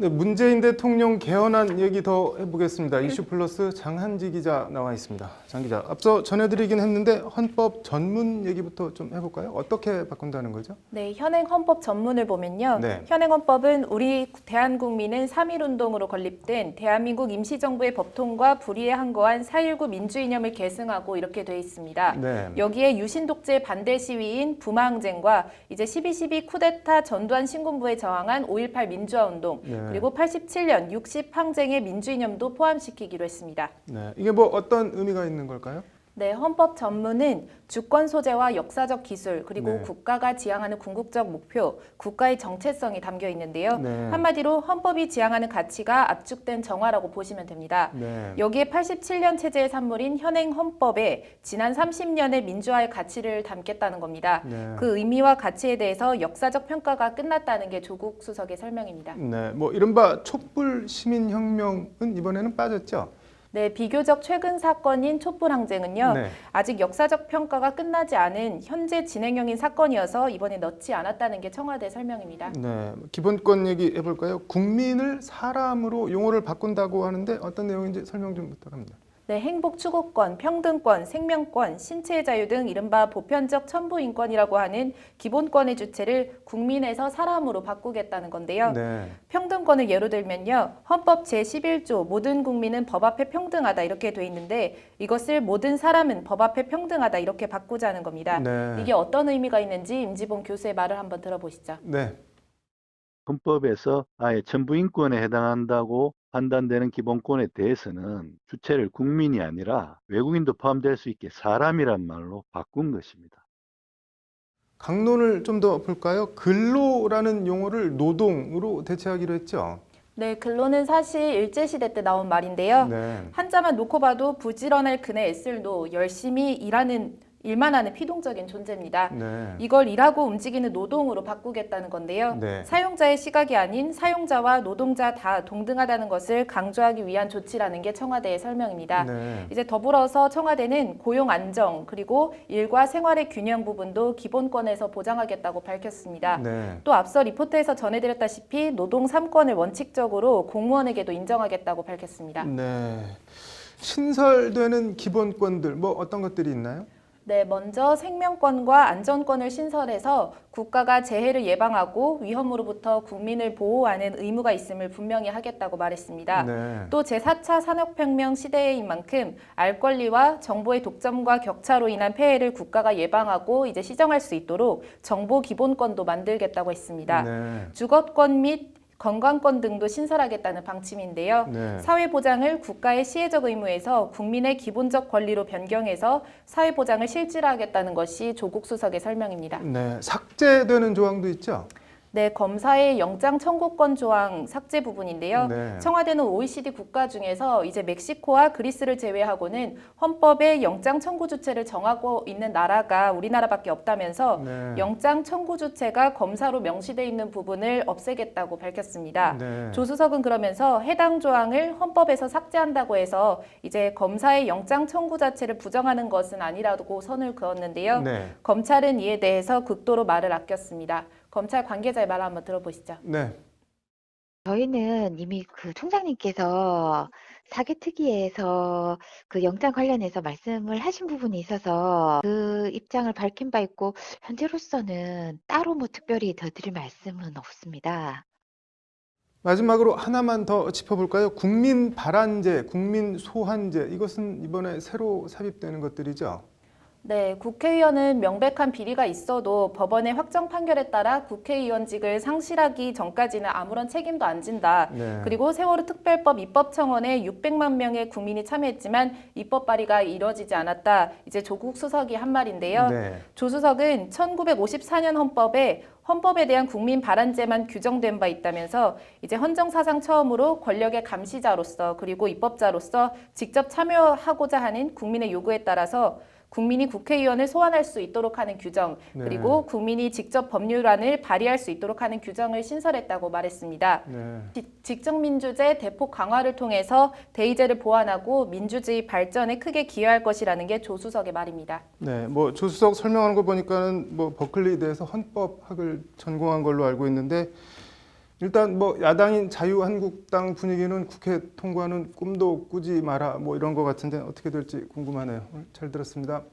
네, 문재인 대통령 개헌안 얘기 더 해보겠습니다. 이슈플러스 장한지 기자 나와 있습니다. 장 기자, 앞서 전해드리긴 했는데 헌법 전문 얘기부터 좀 해볼까요? 어떻게 바꾼다는 거죠? 네, 현행 헌법 전문을 보면요. 네. 현행 헌법은 우리 대한국민은 3.1운동으로 건립된 대한민국 임시정부의 법통과 불의에 항거한 4.19 민주이념을 계승하고 이렇게 돼 있습니다. 네. 여기에 유신독재 반대 시위인 부마항쟁과 이제 12.12 쿠데타 전두환 신군부에 저항한 5.18 민주화운동, 네. 그리고 87년 60 항쟁의 민주이념도 포함시키기로 했습니다. 네. 이게 뭐 어떤 의미가 있는 걸까요? 네, 헌법 전문은 주권 소재와 역사적 기술, 그리고 네. 국가가 지향하는 궁극적 목표, 국가의 정체성이 담겨 있는데요. 네. 한마디로 헌법이 지향하는 가치가 압축된 정화라고 보시면 됩니다. 네. 여기에 87년 체제의 산물인 현행 헌법에 지난 30년의 민주화의 가치를 담겠다는 겁니다. 네. 그 의미와 가치에 대해서 역사적 평가가 끝났다는 게 조국 수석의 설명입니다. 네. 뭐 이른바 촛불 시민혁명은 이번에는 빠졌죠? 네, 비교적 최근 사건인 촛불항쟁은요. 네. 아직 역사적 평가가 끝나지 않은 현재 진행형인 사건이어서 이번에 넣지 않았다는 게 청와대 설명입니다. 네. 기본권 얘기 해볼까요? 국민을 사람으로 용어를 바꾼다고 하는데 어떤 내용인지 설명 좀 부탁합니다. 네, 행복 추구권, 평등권, 생명권, 신체의 자유 등 이른바 보편적 첨부 인권이라고 하는 기본권의 주체를 국민에서 사람으로 바꾸겠다는 건데요. 네. 평등권을 예로 들면요. 헌법 제11조 모든 국민은 법 앞에 평등하다 이렇게 돼 있는데 이것을 모든 사람은 법 앞에 평등하다 이렇게 바꾸자는 겁니다. 네. 이게 어떤 의미가 있는지 임지봉 교수의 말을 한번 들어보시죠. 네. 헌법에서 아예 전부인권에 해당한다고 판단되는 기본권에 대해서는 주체를 국민이 아니라 외국인도 포함될 수 있게 사람이란 말로 바꾼 것입니다. 강론을 좀 더 볼까요? 근로라는 용어를 노동으로 대체하기로 했죠. 네, 근로는 사실 일제시대 때 나온 말인데요. 네. 한자만 놓고 봐도 부지런할 그네 애쓸 노, 열심히 일만 하는 피동적인 존재입니다. 네. 이걸 일하고 움직이는 노동으로 바꾸겠다는 건데요. 네. 사용자의 시각이 아닌 사용자와 노동자 다 동등하다는 것을 강조하기 위한 조치라는 게 청와대의 설명입니다. 네. 이제 더불어서 청와대는 고용 안정 그리고 일과 생활의 균형 부분도 기본권에서 보장하겠다고 밝혔습니다. 네. 또 앞서 리포트에서 전해드렸다시피 노동 3권을 원칙적으로 공무원에게도 인정하겠다고 밝혔습니다. 네. 신설되는 기본권들 뭐 어떤 것들이 있나요? 네, 먼저 생명권과 안전권을 신설해서 국가가 재해를 예방하고 위험으로부터 국민을 보호하는 의무가 있음을 분명히 하겠다고 말했습니다. 네. 또 제4차 산업혁명 시대인 만큼 알 권리와 정보의 독점과 격차로 인한 폐해를 국가가 예방하고 이제 시정할 수 있도록 정보 기본권도 만들겠다고 했습니다. 네. 주거권 및 건강권 등도 신설하겠다는 방침인데요. 네. 사회보장을 국가의 시혜적 의무에서 국민의 기본적 권리로 변경해서 사회보장을 실질화하겠다는 것이 조국 수석의 설명입니다. 네. 삭제되는 조항도 있죠? 네, 검사의 영장 청구권 조항 삭제 부분인데요. 네. 청와대는 OECD 국가 중에서 이제 멕시코와 그리스를 제외하고는 헌법에 영장 청구 주체를 정하고 있는 나라가 우리나라밖에 없다면서 네. 영장 청구 주체가 검사로 명시돼 있는 부분을 없애겠다고 밝혔습니다. 네. 조 수석은 그러면서 해당 조항을 헌법에서 삭제한다고 해서 이제 검사의 영장 청구 자체를 부정하는 것은 아니라고 선을 그었는데요. 네. 검찰은 이에 대해서 극도로 말을 아꼈습니다. 검찰 관계자의 말 한번 들어보시죠. 네. 저희는 이미 그 총장님께서 사개특위에서 그 영장 관련해서 말씀을 하신 부분이 있어서 그 입장을 밝힌 바 있고 현재로서는 따로 뭐 특별히 더 드릴 말씀은 없습니다. 마지막으로 하나만 더 짚어볼까요? 국민 발안제, 국민 소환제 이것은 이번에 새로 삽입되는 것들이죠? 네, 국회의원은 명백한 비리가 있어도 법원의 확정 판결에 따라 국회의원직을 상실하기 전까지는 아무런 책임도 안 진다. 네. 그리고 세월호 특별법 입법청원에 600만 명의 국민이 참여했지만 입법 발의가 이뤄지지 않았다. 이제 조국 수석이 한 말인데요. 네. 조 수석은 1954년 헌법에 대한 국민 발안제만 규정된 바 있다면서 이제 헌정사상 처음으로 권력의 감시자로서 그리고 입법자로서 직접 참여하고자 하는 국민의 요구에 따라서 국민이 국회의원을 소환할 수 있도록 하는 규정, 네. 그리고 국민이 직접 법률안을 발의할 수 있도록 하는 규정을 신설했다고 말했습니다. 네. 직접민주제 대폭 강화를 통해서 대의제를 보완하고 민주주의 발전에 크게 기여할 것이라는 게 조 수석의 말입니다. 네. 뭐 조수석 설명하는 거 보니까는 뭐 버클리대에서 헌법학을 전공한 걸로 알고 있는데 일단 뭐 야당인 자유한국당 분위기는 국회 통과는 꿈도 꾸지 마라 뭐 이런 것 같은데 어떻게 될지 궁금하네요. 오늘 잘 들었습니다.